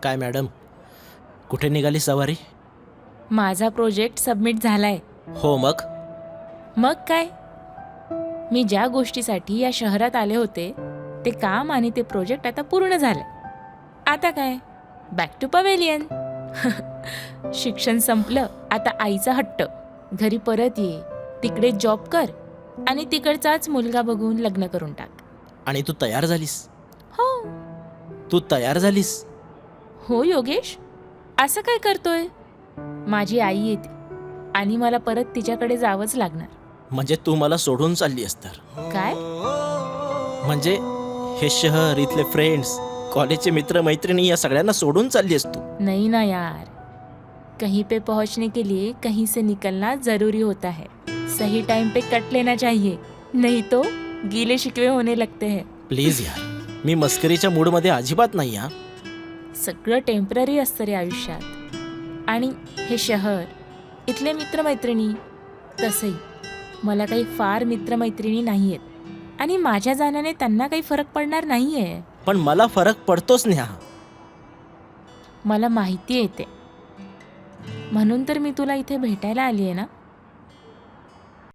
काय मॅडम, कुठे निघाली सवारी? माझा प्रोजेक्ट सबमिट झालाय. हो मग? मग काय, मी ज्या गोष्टीसाठी या शहरात आले होते ते काम आणि ते प्रोजेक्ट आता पूर्ण झालं. आता काय, बॅक टू पवेलियन. शिक्षण संपलं, आता आईचा हट्ट. घरी परत ये, तिकडे जॉब कर आणि तिकडचाच मुलगा बघून लग्न करून टाक. आणि तू तयार झालीस? हो. तू तयार झालीस? हो योगेश, असं काय करतोय? माझी आई येते आणि मला परत तिच्याकडे जावंच लागणार. म्हणजे तू मला सोडून चालली असतर? काय? म्हणजे हे शहर, इथले फ्रेंड्स, कॉलेजचे मित्र मैत्रिणी या सगळ्यांना सोडून चालली असतो? नहीं ना यार, कहीं पे पहुंचने के लिए कहीं से निकलना जरूरी होता है. सही टाइम पे कट लेना चाहिए, नहीं तो गीले शिकवे होने लगते हैं. प्लीज यार, मी मस्करीच्या मूडमध्ये अजिबात नाही हा. सगळं टेम्पररी असतं रे आयुष्यात. आणि हे शहर, इथले मित्रमैत्रिणी, तसंही मला काही फार मित्रमैत्रिणी नाही आहेत आणि माझ्या जाण्याने त्यांना काही फरक पडणार नाही आहे. पण मला फरक पडतोच नेहा. मला माहिती आहे ते, म्हणून तर मी तुला इथे भेटायला आली आहे ना.